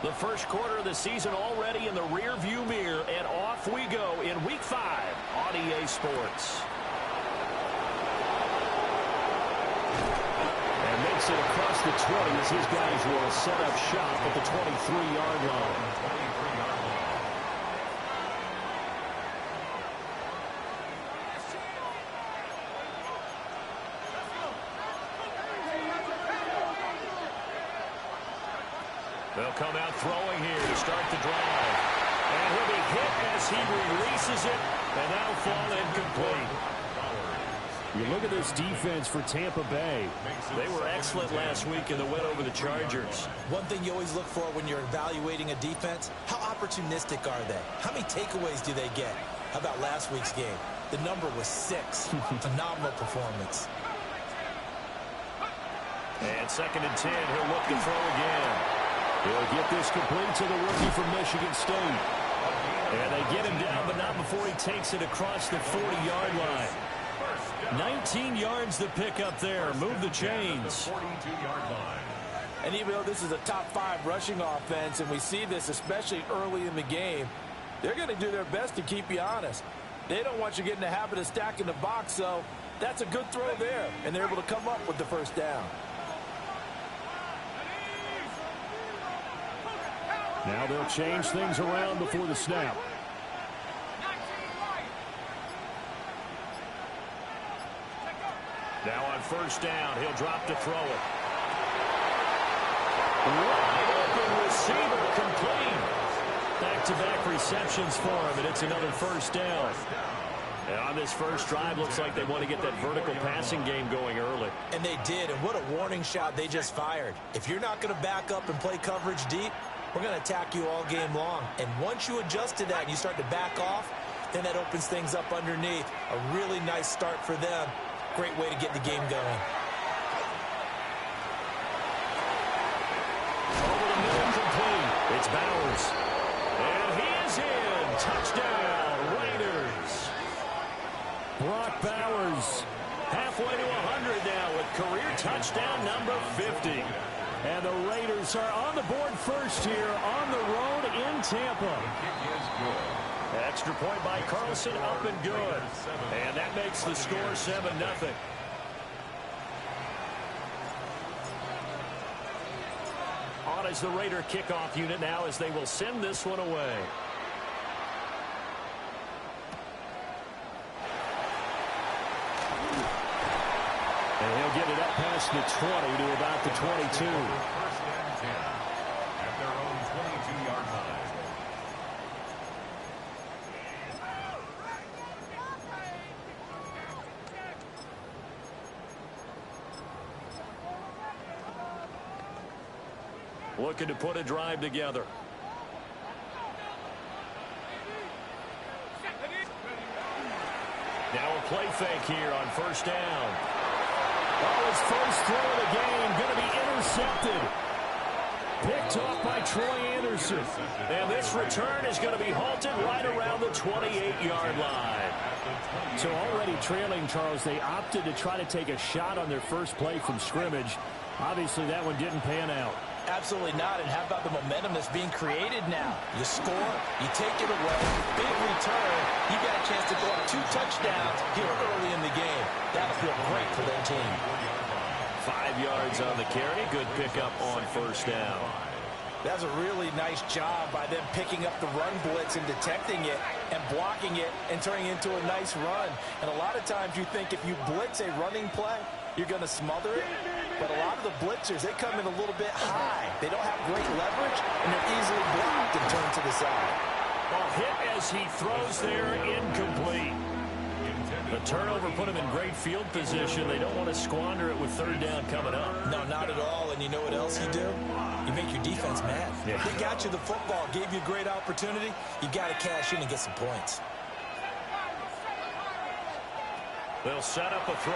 The first quarter of the season already in the rear-view mirror, and off we go in Week 5 on EA Sports. And makes it across the 20 as his guys will set up shop at the 23-yard line. They'll come out throwing here to start the drive. And he'll be hit as he releases it, and that'll fall incomplete. You look at this defense for Tampa Bay. They were excellent last week in the win over the Chargers. One thing you always look for when you're evaluating a defense, how opportunistic are they? How many takeaways do they get? How about last week's game? The number was 6. Phenomenal performance. And 2nd and 10, he'll look to throw again. He'll get this complete to the rookie from Michigan State. And they get him down, but not before he takes it across the 40-yard line. 19 yards to pick up there. Move the chains. And even though this is a top 5 rushing offense, and we see this especially early in the game, they're going to do their best to keep you honest. They don't want you to get in the habit of stacking the box, so that's a good throw there. And they're able to come up with the first down. Now they'll change things around before the snap. Now on first down, he'll drop to throw it. Wide open receiver, complete. Back-to-back receptions for him, and it's another first down. And on this first drive, looks like they want to get that vertical passing game going early. And they did, and what a warning shot they just fired. If you're not going to back up and play coverage deep, we're going to attack you all game long. And once you adjust to that and you start to back off, then that opens things up underneath. A really nice start for them. Great way to get the game going. Over the middle, complete. It's Bowers. And he is in. Touchdown, Raiders. Brock Bowers. Halfway to 100 now with career touchdown number 50. And the Raiders are on the board first here on the road in Tampa. Extra point by Carlson, up and good. And that makes the score 7-0. On is the Raider kickoff unit now as they will send this one away. And he'll get it up past the 20 to about the 22. First and 10 at their own 22-yard line. Looking to put a drive together. Now a play fake here on first down. Oh, his first throw of the game going to be intercepted. Picked off by Troy Anderson. And this return is going to be halted right around the 28-yard line. So already trailing, Charles, they opted to try to take a shot on their first play from scrimmage. Obviously, that one didn't pan out. Absolutely not. And how about the momentum that's being created now? You score, you take it away, big return. You got a chance to go up 2 touchdowns here early in the game. That'll feel great for their team. 5 yards on the carry. Good pickup on first down. That's a really nice job by them picking up the run blitz and detecting it and blocking it and turning it into a nice run. And a lot of times you think if you blitz a running play, you're going to smother it. But a lot of the blitzers, they come in a little bit high. They don't have great leverage, and they're easily blocked and turned to the side. A hit as he throws there, incomplete. The turnover put him in great field position. They don't want to squander it with third down coming up. No, not at all. And you know what else you do? You make your defense mad. Yeah. They got you the football, gave you a great opportunity. You got to cash in and get some points. They'll set up a throw.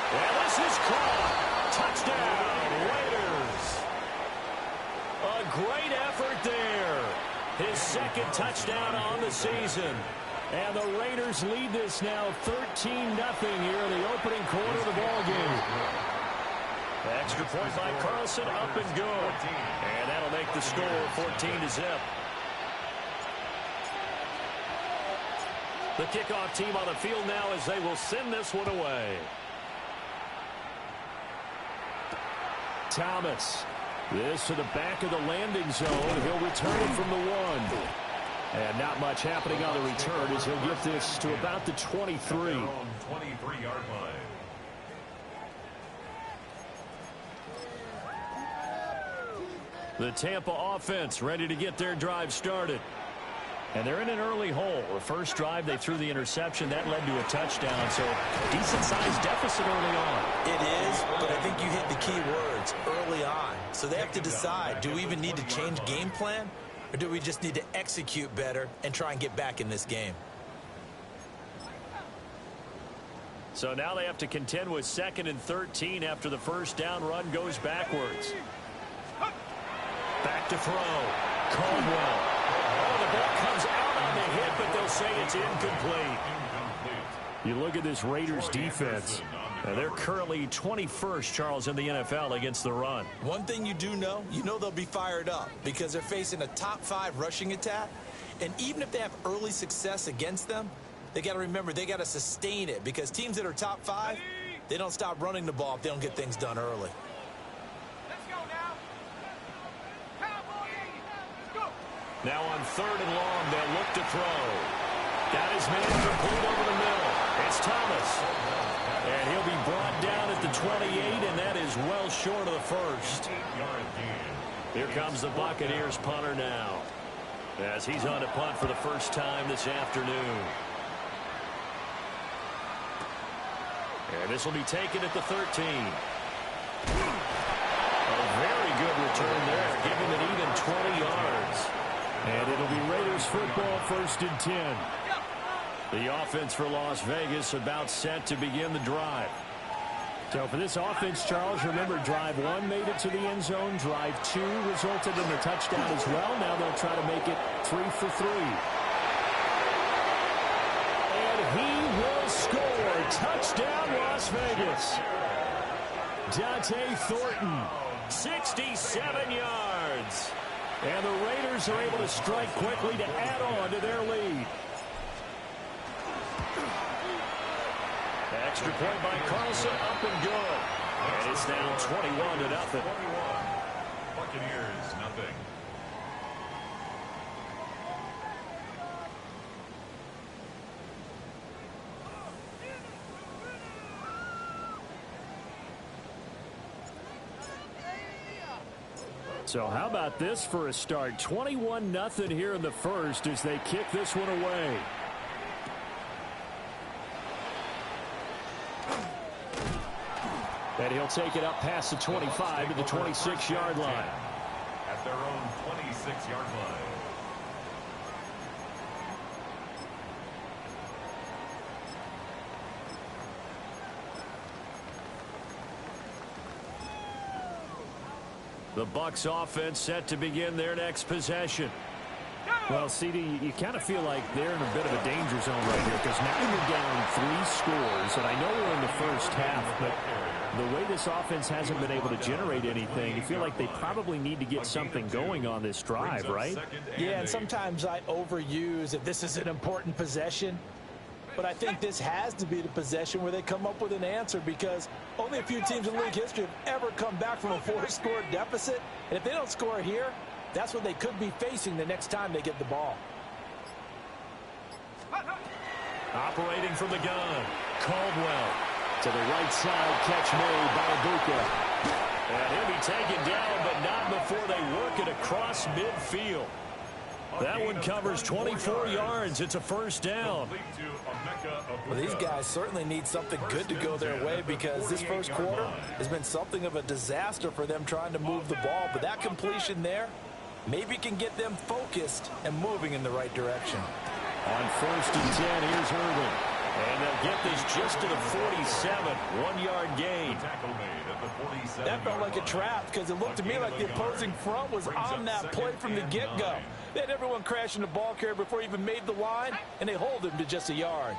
And this is caught. Touchdown, Raiders. A great effort there. His 2nd touchdown on the season. And the Raiders lead this now 13-0 here in the opening quarter of the ball game. Extra point by Carlson, up and good. And that'll make the score 14-0. The kickoff team on the field now as they will send this one away. Thomas. This to the back of the landing zone. He'll return it from the 1. And not much happening on the return as he'll get this to about the 23. 23-yard line. The Tampa offense ready to get their drive started. And they're in an early hole. The first drive, they threw the interception. That led to a touchdown. So decent-sized deficit early on. It is, but I think you hit the key words, early on. So they have to decide, do we even need to change game plan? Or do we just need to execute better and try and get back in this game? So now they have to contend with 2nd and 13 after the first down run goes backwards. Back to throw. Caldwell. Oh, the ball comes out on the hit, but they'll say it's incomplete. You look at this Raiders defense. They're currently 21st, Charles, in the NFL against the run. One thing you do know, they'll be fired up because they're facing a top 5 rushing attack. And even if they have early success against them, they got to remember they got to sustain it because teams that are top 5, they don't stop running the ball if they don't get things done early. Now on 3rd and long, they'll look to throw. Got his man complete over the middle. It's Thomas. And he'll be brought down at the 28, and that is well short of the first. Here comes the Buccaneers punter now, as he's on to punt for the first time this afternoon. And this will be taken at the 13. A very good return there, giving it even 20 yards. And it'll be Raiders football, 1st and 10. The offense for Las Vegas about set to begin the drive. So for this offense, Charles, remember drive 1 made it to the end zone. Drive 2 resulted in a touchdown as well. Now they'll try to make it 3 for 3. And he will score. Touchdown, Las Vegas. Dante Thornton. 67 yards. And the Raiders are able to strike quickly to add on to their lead. Extra point by Carlson, up and good. And it's now 21-0. Buccaneers, nothing. So how about this for a start? 21-0 here in the first as they kick this one away. And he'll take it up past the 25 to the 26-yard line. At their own 26-yard line. The Bucs offense set to begin their next possession. Well, CD, you kind of feel like they're in a bit of a danger zone right here because now you're down 3 scores, and I know we're in the first half, but the way this offense hasn't been able to generate anything, you feel like they probably need to get something going on this drive, right? Yeah, and sometimes I overuse if this is an important possession. But I think this has to be the possession where they come up with an answer because only a few teams in league history have ever come back from a 4-score deficit. And if they don't score here, that's what they could be facing the next time they get the ball. Operating from the gun, Caldwell. To the right side, catch made by Ibuka. And he'll be taken down, but not before they work it across midfield. That one covers 24 yards. It's a first down. Well, these guys certainly need something good to go their way because this first quarter has been something of a disaster for them trying to move the ball. But that completion there maybe can get them focused and moving in the right direction. On 1st and 10, here's Irvin. And they'll get this just to the 47, 1-yard gain. That felt like a trap because it looked to me like the opposing front was on that play from the get-go. They had everyone crashing the ball carrier before he even made the line, and they hold him to just a yard.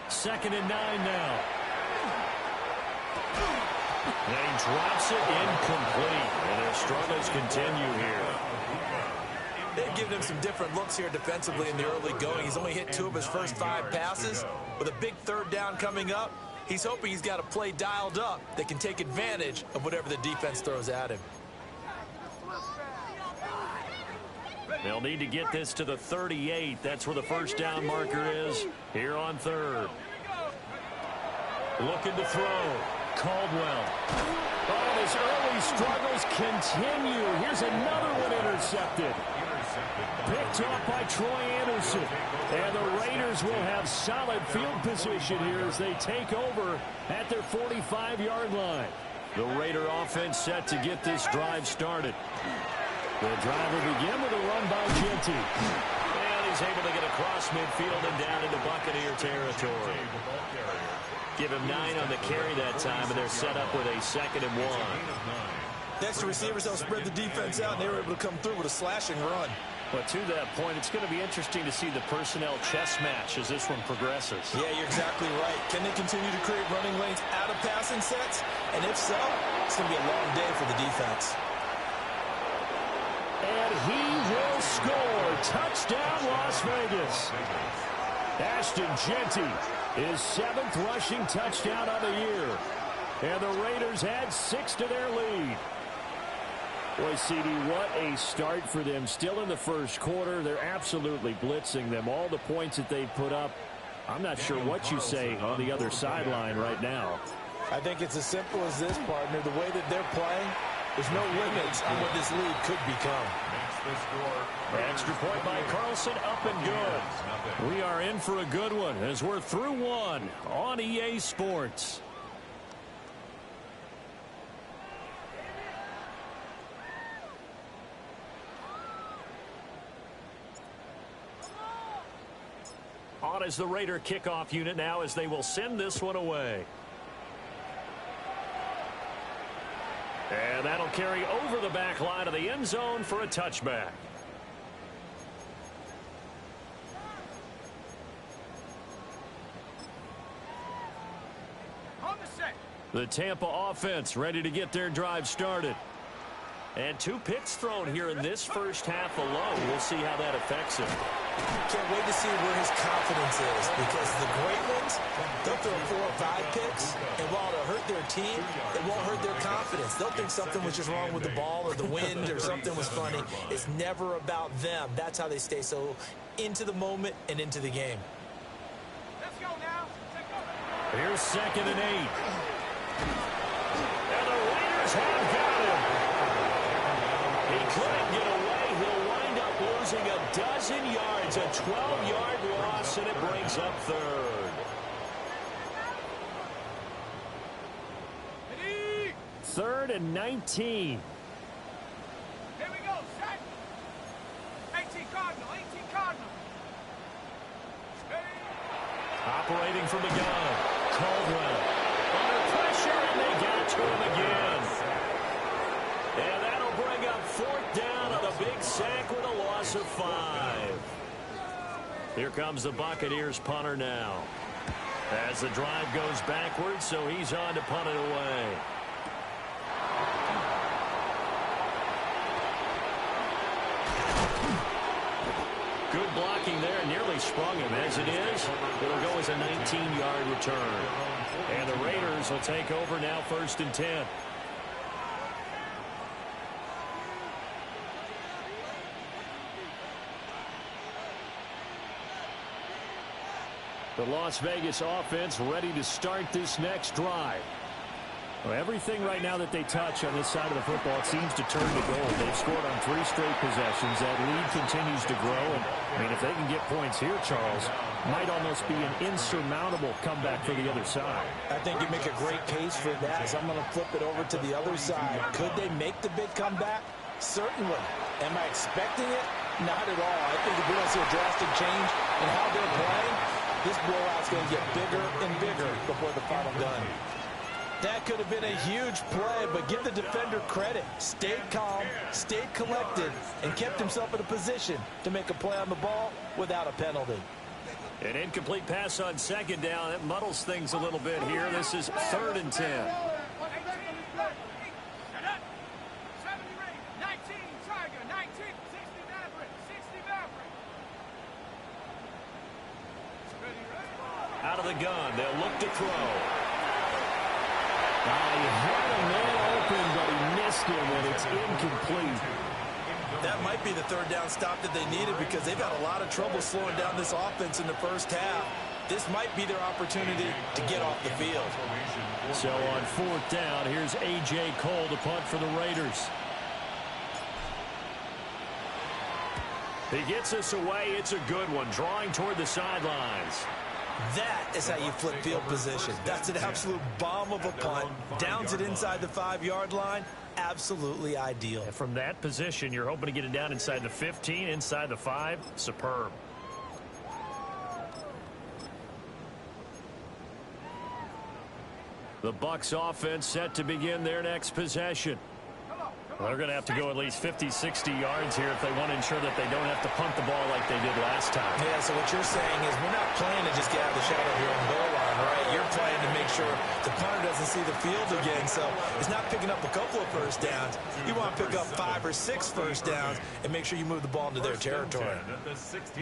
2nd and 9 now. And he drops it incomplete. And their struggles continue here. They've given him some different looks here defensively in the early going. He's only hit 2 of his first 5 passes. With a big 3rd down coming up, he's hoping he's got a play dialed up that can take advantage of whatever the defense throws at him. They'll need to get this to the 38. That's where the first down marker is here on 3rd. Looking to throw. Caldwell. Oh, his early struggles continue. Here's another one intercepted. Picked off by Troy Anderson. And the Raiders will have solid field position here as they take over at their 45-yard line. The Raider offense set to get this drive started. The drive will begin with a run by Genty. And he's able to get across midfield and down into Buccaneer territory. Give him 9 on the carry that time, and they're set up with a 2nd and 1. Next to receivers, they'll spread the defense out, and they were able to come through with a slashing run. But to that point, it's going to be interesting to see the personnel chess match as this one progresses. Yeah, you're exactly right. Can they continue to create running lanes out of passing sets? And if so, it's going to be a long day for the defense. And he will score. Touchdown, Las Vegas. Ashton Genty, his 7th rushing touchdown of the year. And the Raiders add 6 to their lead. Boy, CD, what a start for them. Still in the first quarter. They're absolutely blitzing them. All the points that they've put up, I'm not sure what you say on the other sideline right now. I think it's as simple as this, partner. The way that they're playing, there's no limits on what this league could become. Extra point by Carlson, up and good. We are in for a good one as we're through one on EA Sports. On is the Raider kickoff unit now as they will send this one away. And that'll carry over the back line of the end zone for a touchback. The Tampa offense ready to get their drive started. And 2 picks thrown here in this first half alone. We'll see how that affects him. Can't wait to see where his confidence is, because the great ones, they'll throw 4 or 5 picks, and while it'll hurt their team, it won't hurt their confidence. They'll think something was just wrong with the ball or the wind or something was funny. It's never about them. That's how they stay so into the moment and into the game. Let's go now. Here's 2nd and 8. And the Raiders have got him. He couldn't get away. He'll wind up losing a dozen yards, a 12-yard loss, and it brings up 3rd. 3rd and 19. Here we go, set. 18 Cardinal, 18 Cardinal. Operating from the gun, Caldwell. Under pressure, and they get to him again. And that'll bring up 4th down on a big sack with a loss of 5. Here comes the Buccaneers punter now. As the drive goes backwards, so he's on to punt it away. Good blocking there, nearly sprung him. As it is, it'll go as a 19-yard return. And the Raiders will take over now, 1st and 10. The Las Vegas offense ready to start this next drive. Well, everything right now that they touch on this side of the football, it seems to turn to gold. They've scored on 3 straight possessions. That lead continues to grow. And, I mean, if they can get points here, Charles, might almost be an insurmountable comeback for the other side. I think you make a great case for that. So I'm going to flip it over to the other side. Could they make the big comeback? Certainly. Am I expecting it? Not at all. I think if we don't see a drastic change in how they're playing, this blowout's going to get bigger and bigger before the final gun. That could have been a huge play, but give the defender credit. Stayed calm, stayed collected, and kept himself in a position to make a play on the ball without a penalty. An incomplete pass on second down. That muddles things a little bit here. This is 3rd and 10. Out of the gun, they'll look to throw. He had a man open, but he missed him, and it's incomplete. That might be the 3rd down stop that they needed because they've had a lot of trouble slowing down this offense in the first half. This might be their opportunity to get off the field. So on 4th down, here's A.J. Cole to punt for the Raiders. He gets us away. It's a good one, drawing toward the sidelines. That is how you flip field position. That's an absolute bomb of a punt. Downs it inside the 5-yard line. Absolutely ideal. And from that position, you're hoping to get it down inside the 15, inside the 5. Superb. The Bucs offense set to begin their next possession. Well, they're going to have to go at least 50, 60 yards here if they want to ensure that they don't have to punt the ball like they did last time. Yeah, so what you're saying is we're not playing to just get out of the shadow of your own goal line, right? You're playing to make sure the punter doesn't see the field again. So it's not picking up a couple of first downs. You want to pick up 5 or 6 first downs and make sure you move the ball into their territory.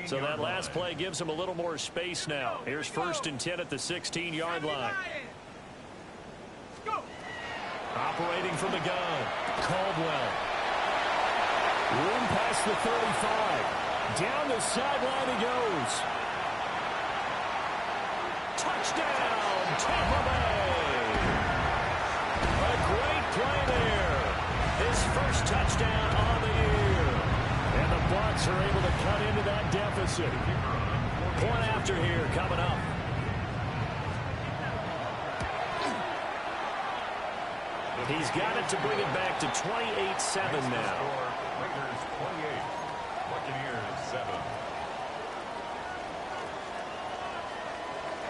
So that last play gives them a little more space now. Here's 1st and 10 at the 16-yard line. Operating from the gun, Caldwell. Room past the 35. Down the sideline he goes. Touchdown, Tampa Bay. A great play there. His first touchdown on the year. And the Bucs are able to cut into that deficit. Point after here coming up. He's got it to bring it back to 28-7 now. Raiders 28, Buccaneers 7.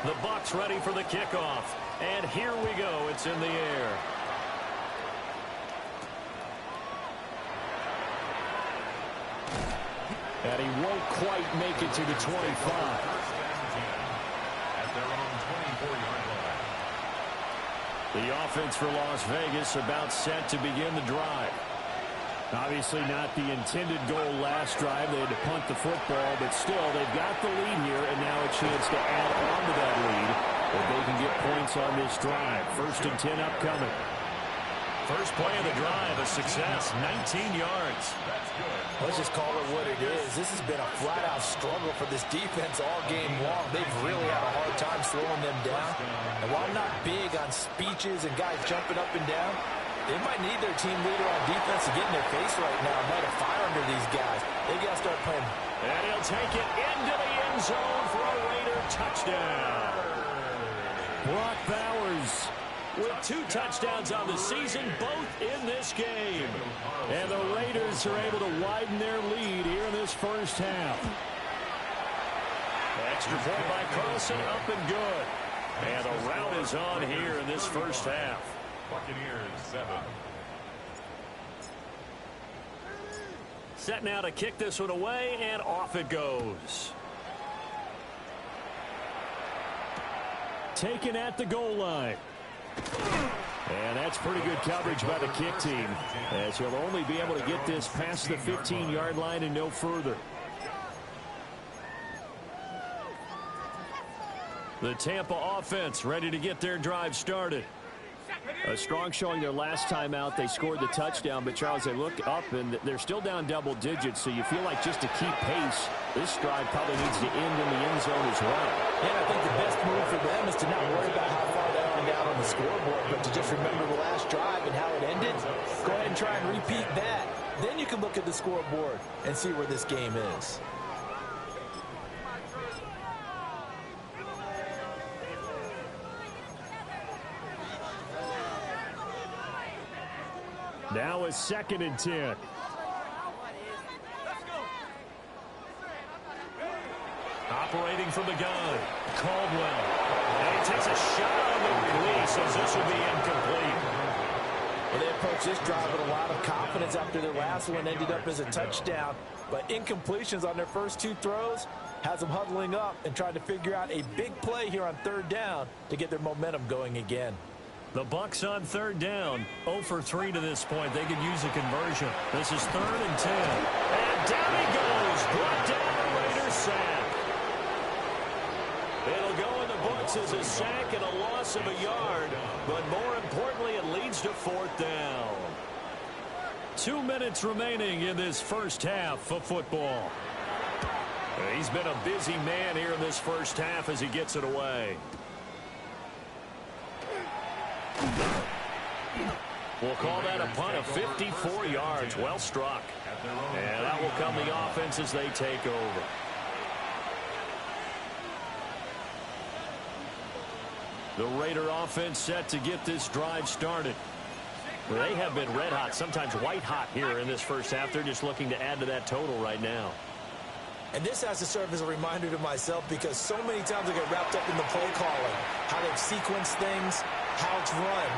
The Bucs ready for the kickoff. And here we go. It's in the air. And he won't quite make it to the 25. At their own 24-yard line. The offense for Las Vegas about set to begin the drive. Obviously not the intended goal last drive. They had to punt the football, but still, they've got the lead here, and now a chance to add on to that lead if they can get points on this drive. 1st and 10 upcoming. First play of the drive, a success, 19 yards. That's good. Let's just call it what it is. This has been a flat-out struggle for this defense all game long. They've really had a hard time slowing them down. And while I'm not big on speeches and guys jumping up and down, they might need their team leader on defense to get in their face right now and light a fire under these guys. They got to start playing. And he'll take it into the end zone for a Raider touchdown. Brock Bowers with 2 touchdowns on the season, both in this game. And the Raiders are able to widen their lead here in this first half. Extra point by Carlson, up and good. And the rout is on here in this first half. Buccaneers 7. Set now to kick this one away, and off it goes. Taken at the goal line. And that's pretty good coverage by the kick team, as he'll only be able to get this past the 15-yard line and no further. The Tampa offense ready to get their drive started. A strong showing their last time out. They scored the touchdown, but Charles, they look up and they're still down double digits, so you feel like just to keep pace, this drive probably needs to end in the end zone as well. And I think the best move for them is to not worry about how far they are down on the scoreboard, but to just remember the last drive and how it ended. Go ahead and try and repeat that. Then you can look at the scoreboard and see where this game is. Now a 2nd and 10. Operating from the gun, Caldwell. And he takes a shot on the release, as this will be incomplete. Well, they approached this drive with a lot of confidence after their last one ended up as a touchdown. But incompletions on their first 2 throws has them huddling up and trying to figure out a big play here on 3rd down to get their momentum going again. The Bucks on 3rd down. 0 for 3 to this point. They could use a conversion. This is 3rd and 10. And down he goes. Brought down a Raiders sack. It'll go in the books as a sack and a loss of a yard. But more importantly, it leads to 4th down. 2 minutes remaining in this first half of football. He's been a busy man here in this first half as he gets it away. We'll call that a punt of 54 yards. Well struck. And that will come the offense as they take over. The Raider offense set to get this drive started. They have been red hot, sometimes white hot here in this first half. They're just looking to add to that total right now. And this has to serve as a reminder to myself because so many times I get wrapped up in the play calling, how they've sequenced things, how it's run.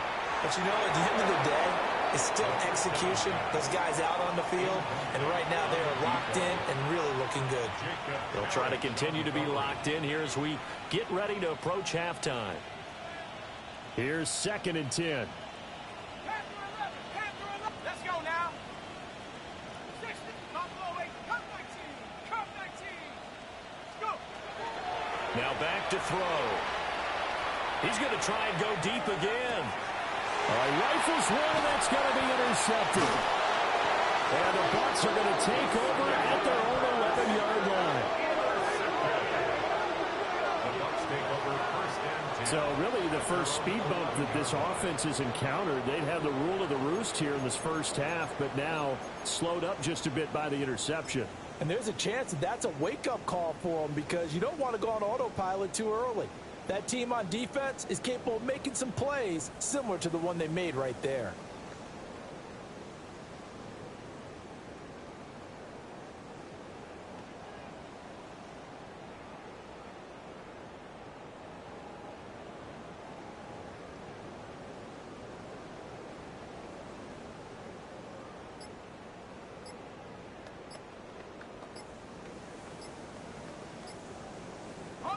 But you know, at the end of the day, it's still execution. Those guys out on the field, and right now they are locked in and really looking good. They'll try to continue to be locked in here as we get ready to approach halftime. Here's 2nd and 10. Let's go now. 60, come away, come 19, come 19. Let's go. Now back to throw. He's going to try and go deep again. Rifles one, and that's going to be intercepted. And the Bucs are going to take over at their own 11-yard line. The Bucs take over 1st and 10. So really the first speed bump that this offense has encountered, they'd have the rule of the roost here in this first half, but now slowed up just a bit by the interception. And there's a chance that that's a wake-up call for them because you don't want to go on autopilot too early. That team on defense is capable of making some plays similar to the one they made right there.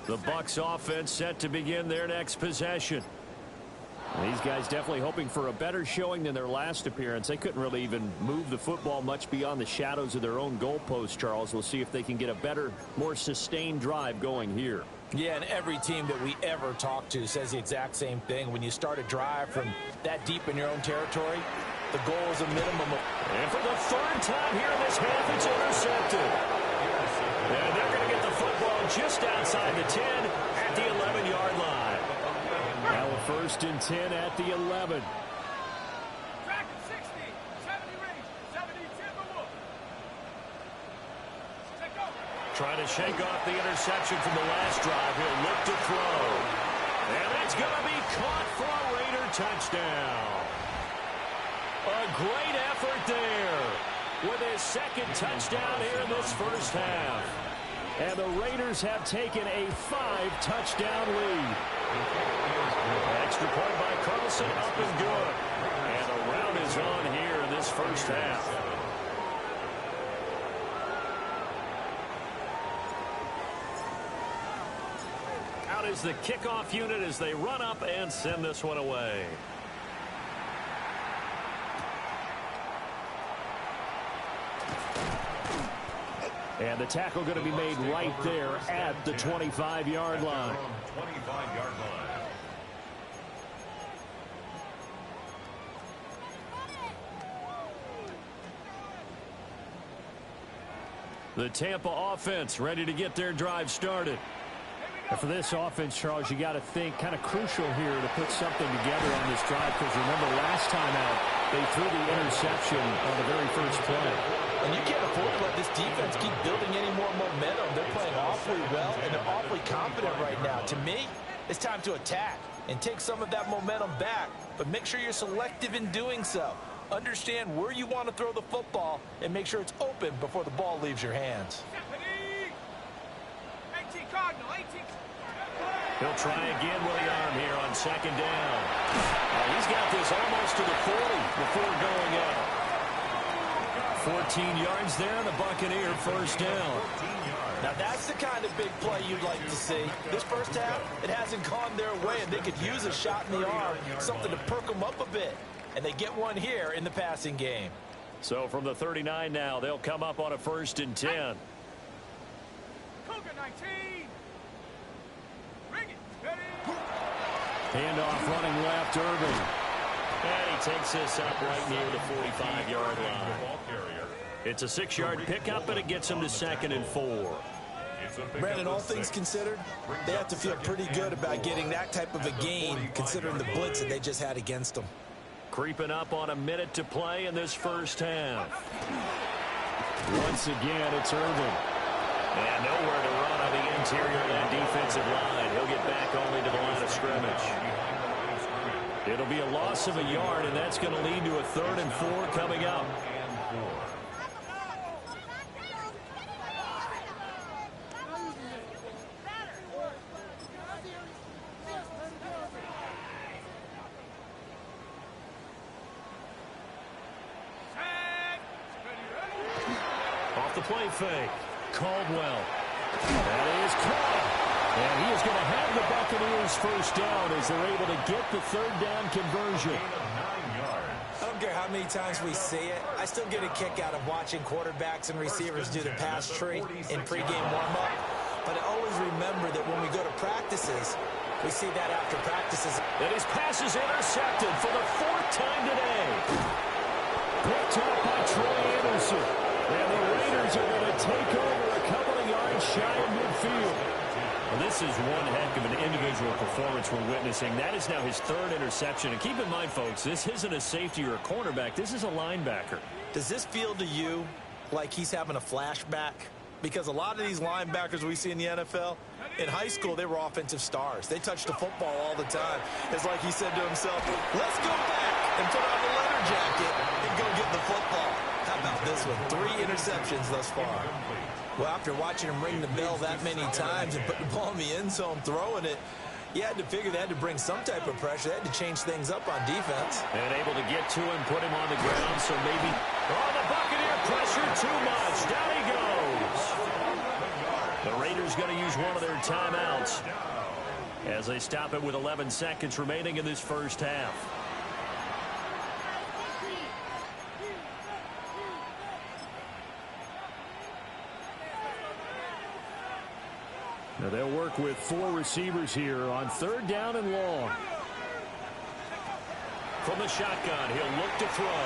The Bucs offense set to begin their next possession. These guys definitely hoping for a better showing than their last appearance. They couldn't really even move the football much beyond the shadows of their own goalpost, Charles. We'll see if they can get a better, more sustained drive going here. Yeah, and every team that we ever talk to says the exact same thing. When you start a drive from that deep in your own territory, the goal is a minimum of... And for the 3rd time here in this half, it's intercepted. And they're going to get the football just outside the 10 at the 11-yard line. Now a 1st and 10 at the 11. Track at 60, 70 range, 70 Timberwolf. Take over. Trying to shake off the interception from the last drive. He'll look to throw. And that's going to be caught for a Raider touchdown. A great effort there with his 2nd touchdown here in this first half. And the Raiders have taken a 5-touchdown lead. Extra point by Carlson, up and good. And the round is on here in this first half. Out is the kickoff unit as they run up and send this one away. And the tackle going to be made right there at the 25-yard line. 25-yard line. The Tampa offense ready to get their drive started. And for this offense, Charles, you got to think kind of crucial here to put something together on this drive because remember last time out, they threw the interception on the very first play. And you can't afford to let this defense keep building any more momentum. They're playing awfully well, and they're awfully confident right now. To me, it's time to attack and take some of that momentum back, but make sure you're selective in doing so. Understand where you want to throw the football and make sure it's open before the ball leaves your hands. 18 Cardinal, 18. He'll try again with the arm here on second down. He's got this almost to the 40 before going up. 14 yards there, and the Buccaneer first down. Now, that's the kind of big play you'd like to see. This first half, it hasn't gone their way, and they could use a shot in the arm, something to perk them up a bit. And they get one here in the passing game. So from the 39 now, they'll come up on a 1st and 10. Cougar 19. Bring it. Ready. Handoff running left, Irvin. And he takes this up right near the 45-yard line. It's a 6-yard pickup, and it gets him to 2nd and 4. Brandon, all things considered, they have to feel pretty good about getting that type of a gain, considering the blitz that they just had against them. Creeping up on a minute to play in this first half. Once again, it's Irvin. And nowhere to run on the interior of that defensive line. He'll get back only to the line of scrimmage. It'll be a loss of a yard, and that's going to lead to a 3rd and 4 coming up. Off the play fake. Caldwell. That is caught. And he is going to have the Buccaneers first down as they're able to get the 3rd down conversion. I don't care how many times we see it. I still get a kick out of watching quarterbacks and receivers do the pass tree in pregame warm-up. But I always remember that when we go to practices, we see that after practices. And his pass is intercepted for the 4th time today. Picked up by Troy Anderson. And the Raiders are going to take over a couple of yards shy of midfield. Well, this is one heck of an individual performance we're witnessing. That is now his 3rd interception. And keep in mind, folks, this isn't a safety or a cornerback. This is a linebacker. Does this feel to you like he's having a flashback? Because a lot of these linebackers we see in the NFL, in high school, they were offensive stars. They touched the football all the time. It's like he said to himself, let's go back and put on the leather jacket and go get the football. How about this one? 3 interceptions thus far. Well, after watching him ring the bell that many times and put the ball in the end zone, throwing it, you had to figure they had to bring some type of pressure. They had to change things up on defense. And able to get to him, put him on the ground, so maybe... Oh, the Buccaneer pressure too much. Down he goes. The Raiders going to use one of their timeouts as they stop it with 11 seconds remaining in this first half. Now they'll work with 4 receivers here on 3rd down and long. From the shotgun, he'll look to throw.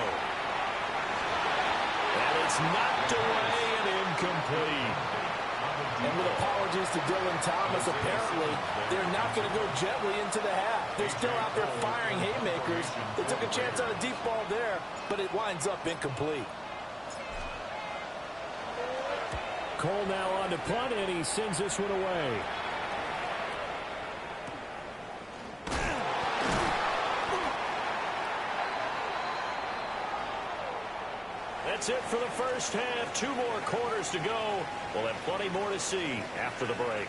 And it's knocked away and incomplete. And with apologies to Dylan Thomas, apparently they're not going to go gently into the half. They're still out there firing haymakers. They took a chance on a deep ball there, but it winds up incomplete. Cole now on to punt, and he sends this one away. That's it for the first half. 2 more quarters to go. We'll have plenty more to see after the break.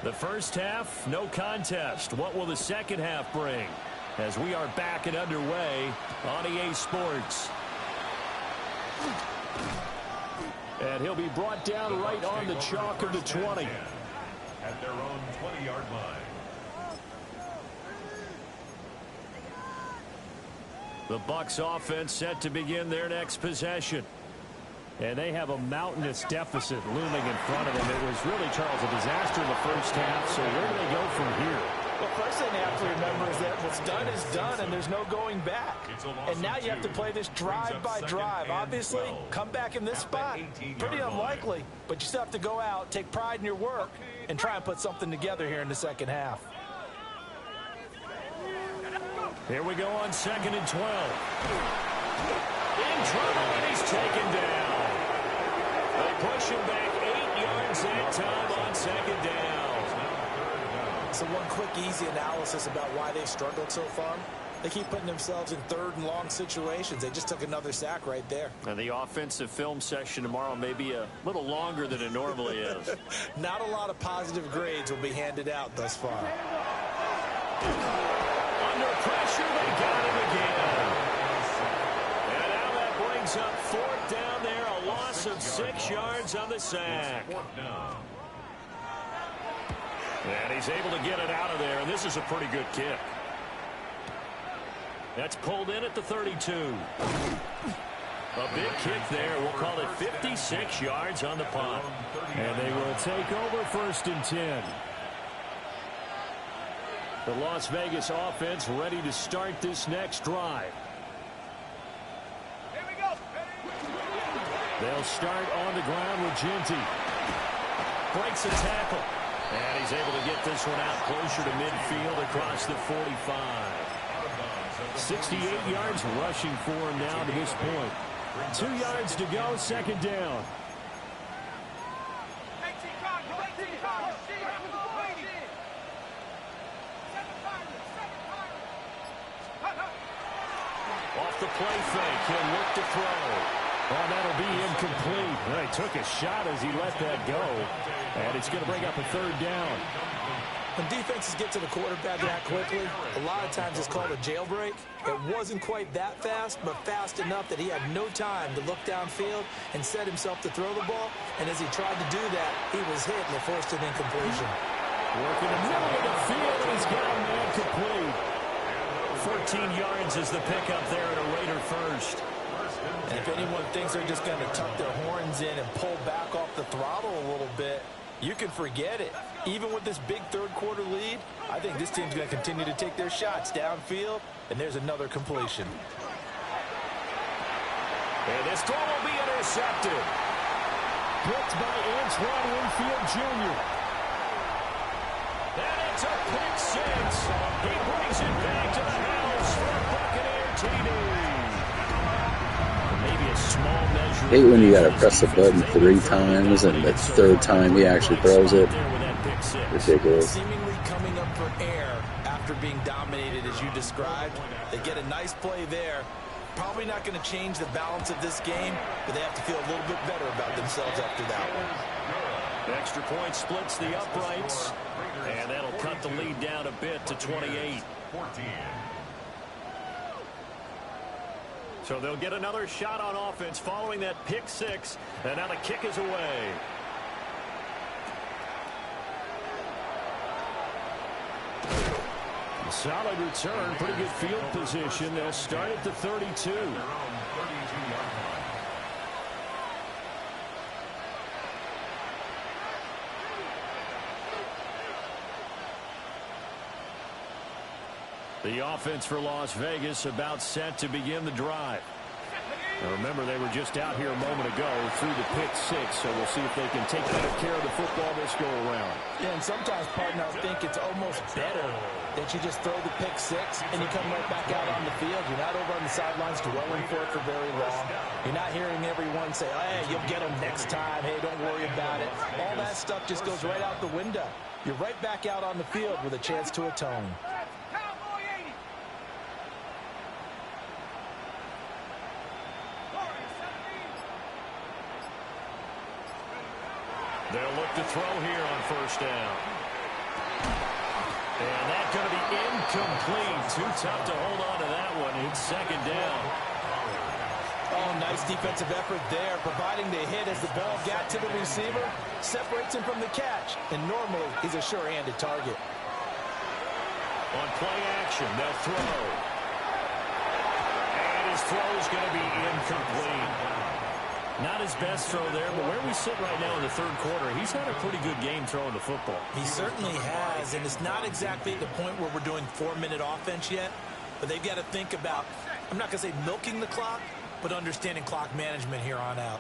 The first half, no contest. What will the second half bring? As we are back and underway on EA Sports. And he'll be brought down right on the chalk of the 20. At their own 20-yard line. The Bucs offense set to begin their next possession. And they have a mountainous deficit looming in front of them. It was really, Charles, a disaster in the first half. So where do they go from here? Well, first thing they have to remember is that what's done is done, and there's no going back. And now you have to play this drive by drive. Obviously, come back in this spot, pretty unlikely. But you still have to go out, take pride in your work, and try and put something together here in the second half. Here we go on 2nd and 12. In trouble, and he's taken down. They push him back 8 yards that time on 2nd down. So one quick, easy analysis about why they've struggled so far. They keep putting themselves in third and long situations. They just took another sack right there. And the offensive film session tomorrow may be a little longer than it normally is. Not a lot of positive grades will be handed out thus far. Under pressure, they got him again. And now that brings up fourth down there, a loss of 6 yards on the sack. And he's able to get it out of there, and this is a pretty good kick. That's pulled in at the 32. A big kick there. We'll call it 56 yards on the punt. And they will take over 1st and 10. The Las Vegas offense ready to start this next drive. Here we go. They'll start on the ground with Genty. Breaks a tackle. And he's able to get this one out closer to midfield across the 45. 68 yards rushing for him now to this point. 2 yards to go, 2nd down. 18 cards, 18 cards. Waiting. 7 pirates, 7 pirates. Off the play fake, he'll look to throw. Oh, that'll be incomplete. Well, he took a shot as he let that go. And it's going to bring up a 3rd down. When defenses get to the quarterback that quickly, a lot of times it's called a jailbreak. It wasn't quite that fast, but fast enough that he had no time to look downfield and set himself to throw the ball. And as he tried to do that, he was hit and it forced an incompletion. Working the middle of the field, and he's got a man complete. 14 yards is the pickup there at a Raider first. And if anyone thinks they're just going to tuck their horns in and pull back off the throttle a little bit, you can forget it. Even with this big third-quarter lead, I think this team's going to continue to take their shots downfield, and there's another completion. And this throw will be intercepted. Picked by Antoine Winfield Jr. And it's a pick 6. He brings it back to the house for a Buccaneer TD. Maybe a small measure. I hate when you got to press the button 3 times and the 3rd time he actually throws it. Ridiculous. Seemingly coming up for air after being dominated as you described. They get a nice play there. Probably not going to change the balance of this game, but they have to feel a little bit better about themselves after that one. Extra point splits the uprights, and that'll cut the lead down a bit to 28. So they'll get another shot on offense following that pick 6, and now the kick is away. Solid return, pretty good field position. They'll start at the 32. The offense for Las Vegas about set to begin the drive. Now remember, they were just out here a moment ago through the pick 6, so we'll see if they can take better care of the football this go around. Yeah, and sometimes, partner, I think it's almost better that you just throw the pick 6 and you come right back out on the field. You're not over on the sidelines dwelling for it for very long. You're not hearing everyone say, hey, you'll get them next time. Hey, don't worry about it. All that stuff just goes right out the window. You're right back out on the field with a chance to atone. Cowboy 80. They'll look to throw here on 1st down. And that's going to be incomplete. Too tough to hold on to that one. It's 2nd down. Oh, nice defensive effort there, providing the hit as the ball got to the receiver, separates him from the catch, and normally he's a sure-handed target. On play action, they'll throw. And his throw is going to be incomplete. Not his best throw there, but where we sit right now in the 3rd quarter, he's had a pretty good game throwing the football. He certainly has, and it's not exactly at the point where we're doing 4-minute offense yet, but they've got to think about, I'm not going to say milking the clock, but understanding clock management here on out.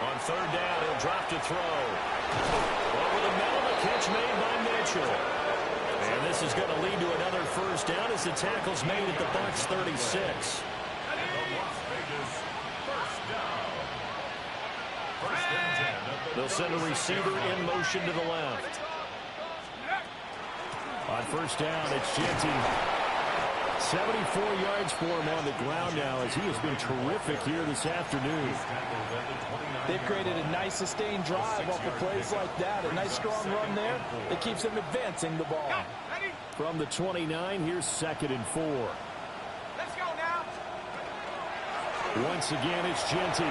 On 3rd down, he'll drop to throw. Over the middle, the catch made by Mitchell. And this is going to lead to another 1st down as the tackle's made at the Bucs 36. The They'll send a receiver in motion to the left. On first down, it's Genty. 74 yards for him on the ground now as he has been terrific here this afternoon. They've created a nice sustained drive off of plays like that. A nice strong run there that keeps them advancing the ball. From the 29, here's 2nd and 4. Let's go now. Once again, it's Genty.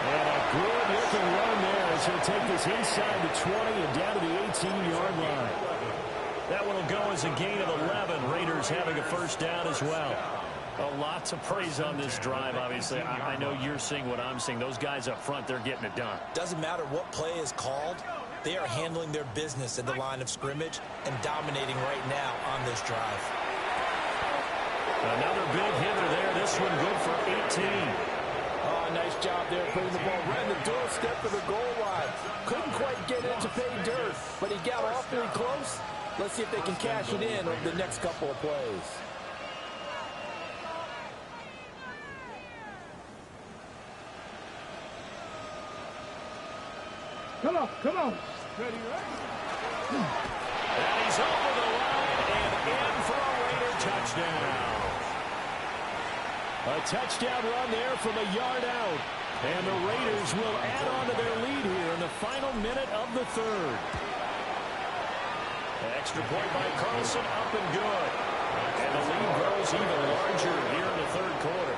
And a good-looking run there as he'll take this inside the 20 and down to the 18-yard line. That one will go as a gain of 11. Raiders having a first down as well. A lot to praise on this drive, obviously. I know you're seeing what I'm seeing. Those guys up front, they're getting it done. Doesn't matter what play is called. They are handling their business at the line of scrimmage and dominating right now on this drive. Another big hitter there. This one good for 18. Oh, nice job there putting the ball right in the doorstep of the goal line. Couldn't quite get it to pay dirt, but he got awfully close. Let's see if they can cash it in over the next couple of plays. Come on. Ready, right? And he's over the line and in for a Raider touchdown. A touchdown run there from a yard out. And the Raiders will add on to their lead here in the final minute of the third. Extra point by Carlson, up and good. And the lead grows even larger here in the third quarter.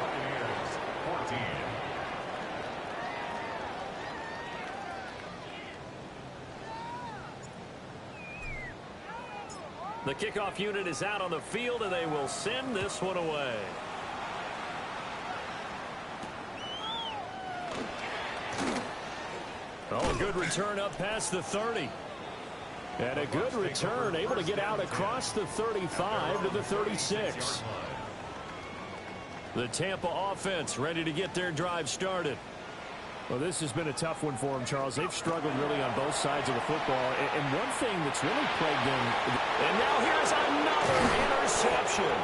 The kickoff unit is out on the field, and they will send this one away. Oh, a good return up past the 30. And a good return, able to get out across the 35 to the 36. The Tampa offense ready to get their drive started. Well, this has been a tough one for them, Charles. They've struggled really on both sides of the football. And one thing that's really plagued them... And now here's another interception.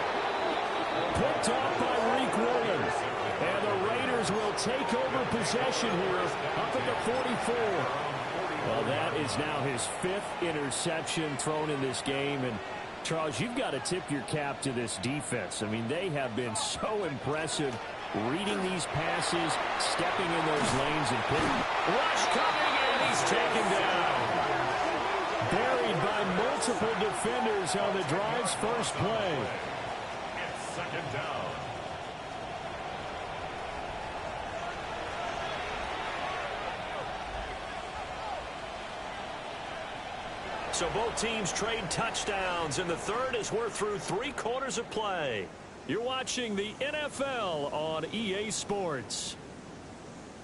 Picked off by Reek Williams. And the Raiders will take over possession here up at the 44. Well, that is now his 5th interception thrown in this game. And, Charles, you've got to tip your cap to this defense. I mean, they have been so impressive reading these passes, stepping in those lanes, and putting... Rush coming, and he's taken down. Buried by multiple defenders on the drive's first play. It's 2nd down. So both teams trade touchdowns in the third as we're through 3 quarters of play. You're watching the NFL on EA Sports.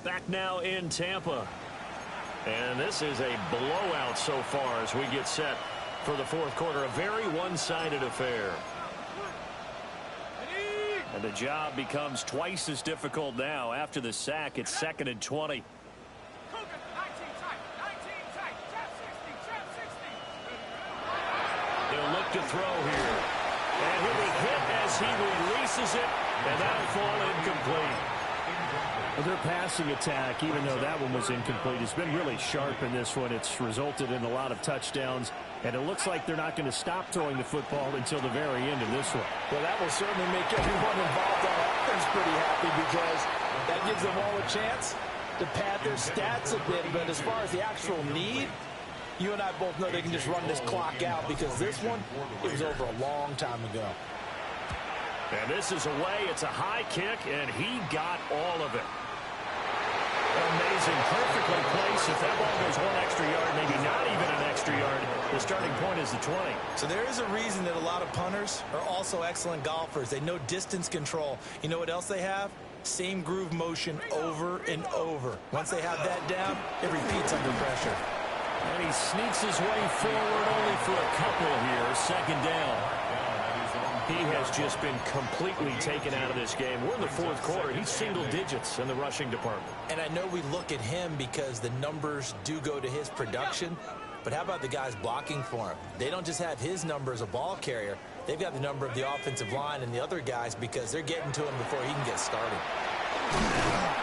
Back now in Tampa. And this is a blowout so far as we get set for the fourth quarter. A very one-sided affair. And the job becomes twice as difficult now. After the sack, it's 2nd and 20. He'll look to throw here. And he'll be hit as he releases it, and that'll fall incomplete. Well, their passing attack, even though that one was incomplete, has been really sharp in this one. It's resulted in a lot of touchdowns, and it looks like they're not going to stop throwing the football until the very end of this one. Well, that will certainly make everyone involved on offense pretty happy because that gives them all a chance to pad their stats a bit. But as far as the actual need, you and I both know they can just run this clock out because this one, it was over a long time ago. And this is away. It's a high kick, and he got all of it. Amazing. Perfectly placed. If that ball goes 1 extra yard, maybe not even an extra yard, the starting point is the 20. So there is a reason that a lot of punters are also excellent golfers. They know distance control. You know what else they have? Same groove motion over and over. Once they have that down, it repeats under pressure. And he sneaks his way forward only for a couple here. 2nd down. He has just been completely taken out of this game. We're in the fourth quarter. He's single digits in the rushing department. And I know we look at him because the numbers do go to his production. But how about the guys blocking for him? They don't just have his number as a ball carrier. They've got the number of the offensive line and the other guys because they're getting to him before he can get started.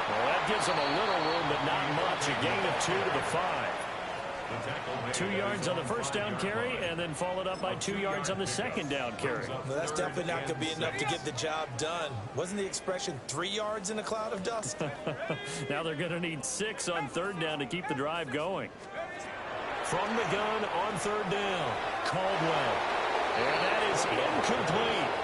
Well, that gives them a little room, but not much. A gain of 2 to the 5. 2 yards on the first down carry, and then followed up by 2 yards on the second down carry. Well, that's definitely not going to be enough to get the job done. Wasn't the expression 3 yards in a cloud of dust? Now they're going to need 6 on third down to keep the drive going. From the gun on third down, Caldwell. And that is incomplete.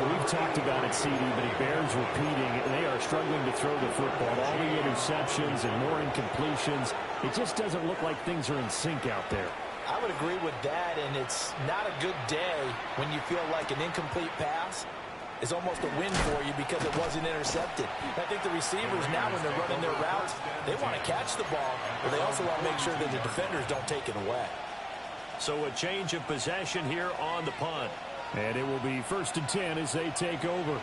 We've talked about it, CD, but it bears repeating. They are struggling to throw the football. All the interceptions and more incompletions. It just doesn't look like things are in sync out there. I would agree with that, and it's not a good day when you feel like an incomplete pass is almost a win for you because it wasn't intercepted. I think the receivers now, when they're running their routes, they want to catch the ball, but they also want to make sure that the defenders don't take it away. So a change of possession here on the punt. And it will be 1st and 10 as they take over.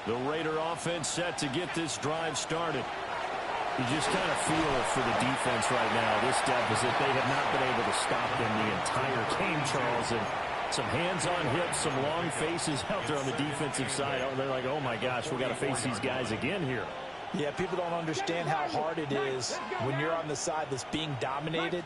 The Raider offense set to get this drive started. You just kind of feel for the defense right now. This deficit, they have not been able to stop them the entire game, Charles. And some hands on hips, some long faces out there on the defensive side. Oh, they're like, oh my gosh, we got to face these guys again here. Yeah, people don't understand how hard it is when you're on the side that's being dominated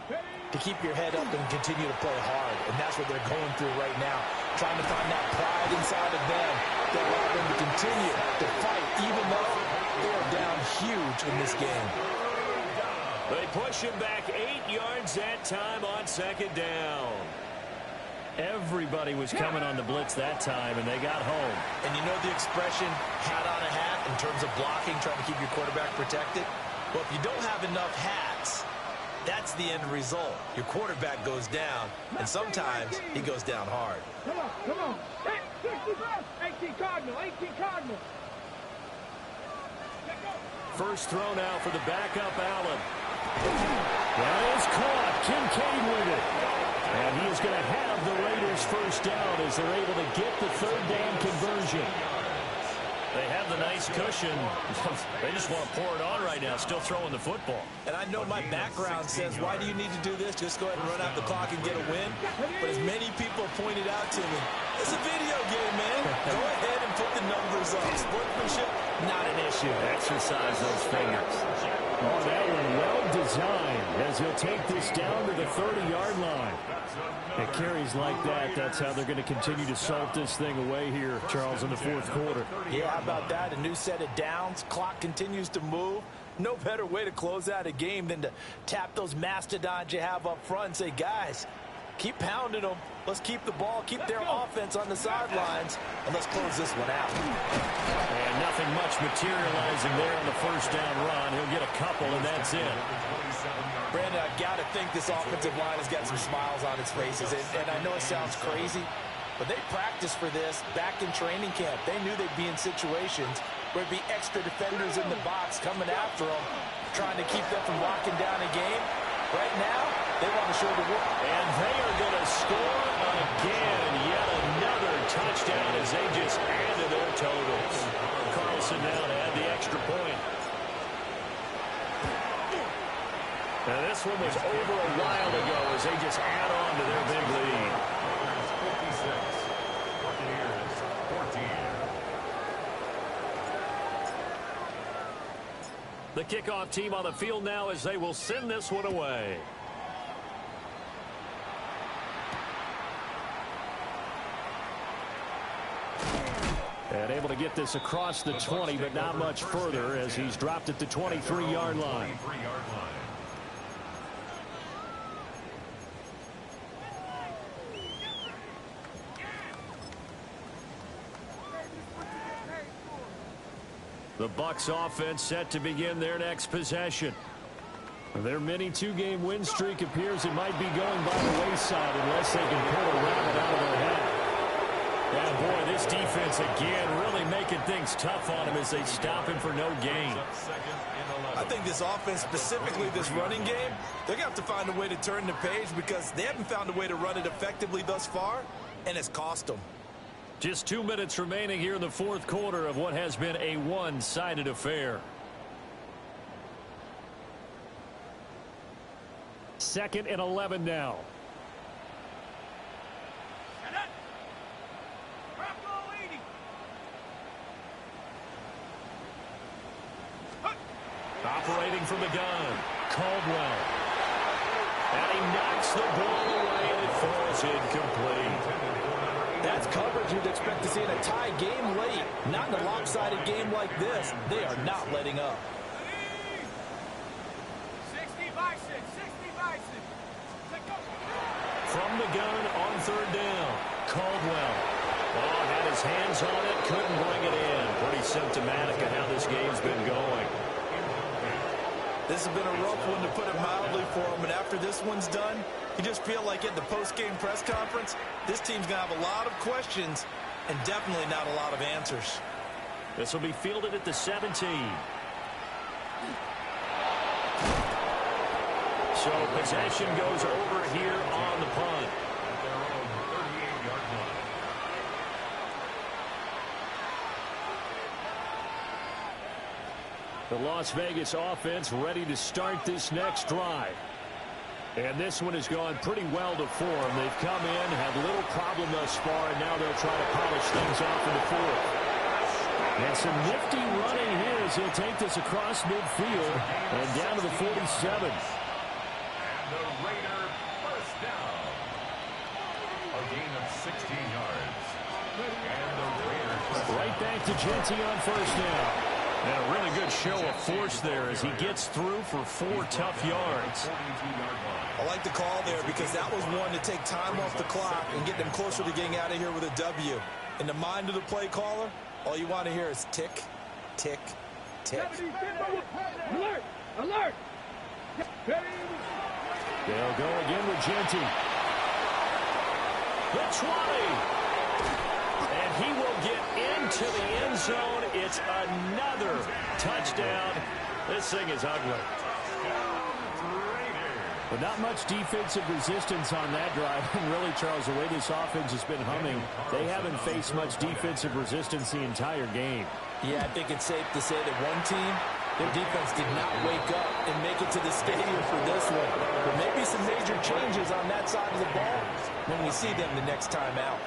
to keep your head up and continue to play hard. And that's what they're going through right now, trying to find that pride inside of them that allow them to continue to fight, even though they are down huge in this game. They push him back 8 yards that time on second down. Everybody was coming on the blitz that time, and they got home. And you know the expression, hat on a hat, in terms of blocking, trying to keep your quarterback protected? Well, if you don't have enough hats, that's the end result. Your quarterback goes down, and sometimes he goes down hard. Come on, come on. 18 Cardinal, 18 Cardinal. First throw now for the backup, Allen. That is caught. Kincaid with it. And he is going to have the Raiders first down as they're able to get the third down conversion. They have the nice cushion. They just want to pour it on right now, still throwing the football. And I know my background says, why do you need to do this? Just go ahead and run out the clock and get a win. But as many people pointed out to me, it's a video game, man. Go ahead and put the numbers up. Sportsmanship, not an issue. Exercise those fingers. Oh, that one well designed as he'll take this down to the 30-yard line. It carries like that. That's how they're going to continue to salt this thing away here, Charles, in the fourth quarter. Yeah, how about that? A new set of downs. Clock continues to move. No better way to close out a game than to tap those mastodons you have up front and say, guys, keep pounding them. Let's keep the ball, keep their offense on the sidelines, and let's close this one out. And nothing much materializing there on the first down run. He'll get a couple, and that's it. Brandon, I've got to think this offensive line has got some smiles on its faces. And I know it sounds crazy, but they practiced for this back in training camp. They knew they'd be in situations where it'd be extra defenders in the box coming after them, trying to keep them from locking down a game. Right now, they want to show the world. And they are going to score again. Yet another touchdown as they just add to their totals. Carlson now to add the extra point. Now this one was over a while ago as they just add on to their big lead. 56, 14. The kickoff team on the field now as they will send this one away. And able to get this across the 20, but not much further as he's dropped at the 23-yard line. The Bucs offense set to begin their next possession. Their mini two-game win streak appears it might be going by the wayside unless they can pull a rabbit out of their hat. Yeah, boy, this defense again really making things tough on him as they stop him for no gain. I think this offense, specifically this running game, they're going to have to find a way to turn the page because they haven't found a way to run it effectively thus far, and it's cost them. Just 2 minutes remaining here in the fourth quarter of what has been a one-sided affair. 2nd and 11 now. Takes the ball away, and it falls incomplete. That's coverage you'd expect to see in a tie game late. Not in a lopsided game like this. They are not letting up. 60 Bison, 60 Bison. From the gun on third down, Caldwell. Oh, had his hands on it, couldn't bring it in. Pretty symptomatic of how this game's been going. This has been a rough one, to put it mildly, for him. And after this one's done, you just feel like at the post-game press conference, this team's going to have a lot of questions and definitely not a lot of answers. This will be fielded at the 17. So possession goes over here on the punt. At their own 38-yard line. The Las Vegas offense ready to start this next drive. And this one has gone pretty well to form. They've come in, had little problem thus far, and now they'll try to polish things off in the fourth. And some nifty running here as he'll take this across midfield and down to the 47. And the Raider first down. A gain of 16 yards. And the Raiders first down. Right back to Genty on first down. And a really good show of force there as he gets through for 4 tough yards. I like the call there because that was one to take time off the clock and get them closer to getting out of here with a W. In the mind of the play caller, all you want to hear is tick, tick, tick. Alert! Alert! They'll go again with Genty. The 20. And he will get into the end zone. It's another touchdown. This thing is ugly. But not much defensive resistance on that drive. And really, Charles, the way this offense has been humming, they haven't faced much defensive resistance the entire game. Yeah, I think it's safe to say that one team, their defense did not wake up and make it to the stadium for this one. There may be some major changes on that side of the ball when we see them the next time out.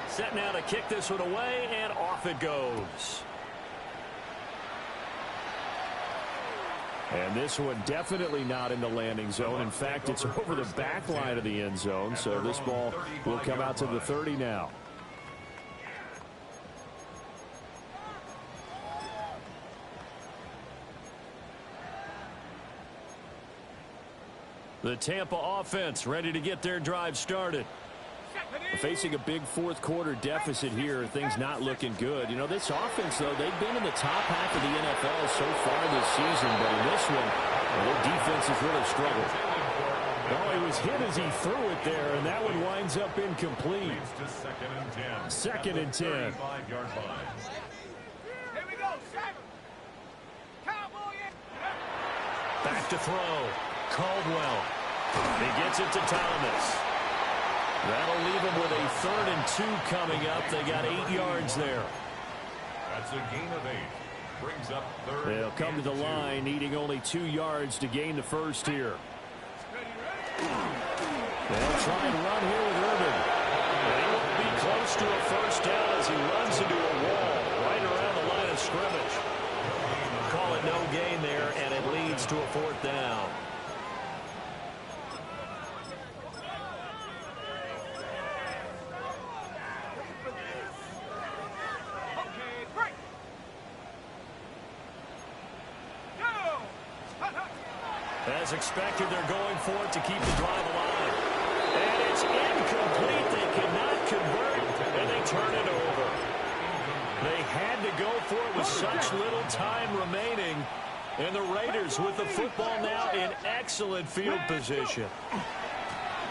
Set now to kick this one away, and off it goes. And this one definitely not in the landing zone. In fact, it's over the back line of the end zone, so this ball will come out to the 30 now. The Tampa offense ready to get their drive started. Facing a big fourth quarter deficit here, things not looking good. You know, this offense, though, they've been in the top half of the NFL so far this season, but in this one, their defense has really struggled. Well, he was hit as he threw it there, and that one winds up incomplete. Second and 10. 2nd and 10. 35-yard line. Here we go, 7. Cowboy in. Back to throw. Caldwell. He gets it to Thomas. That'll leave them with a 3rd and 2 coming up. They got 8 yards there. That's a gain of 8. Brings up 3rd. They'll come to the line, needing only 2 yards to gain the first here. They'll try and run here with Irvin. And he will be close to a first down as he runs into a wall right around the line of scrimmage. Call it no gain there, and it leads to a 4th down. As expected, they're going for it to keep the drive alive. And it's incomplete. They cannot convert, and they turn it over. They had to go for it with such little time remaining. And the Raiders with the football now in excellent field position.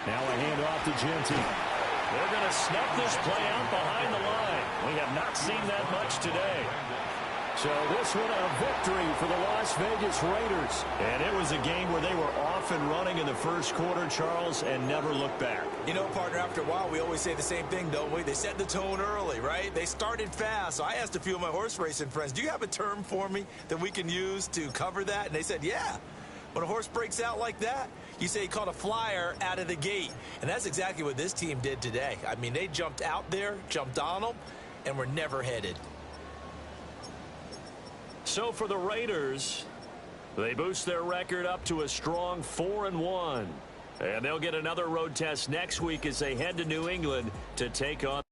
Now a handoff to Genty. They're going to snuff this play out behind the line. We have not seen that much today. So this one a victory for the Las Vegas Raiders. And it was a game where they were off and running in the first quarter, Charles, and never looked back. You know, partner, after a while, we always say the same thing, don't we? They set the tone early, right? They started fast. So I asked a few of my horse racing friends, do you have a term for me that we can use to cover that? And they said, yeah. When a horse breaks out like that, you say he caught a flyer out of the gate. And that's exactly what this team did today. I mean, they jumped out there, jumped on them, and were never headed. So for the Raiders, they boost their record up to a strong 4-1. And they'll get another road test next week as they head to New England to take on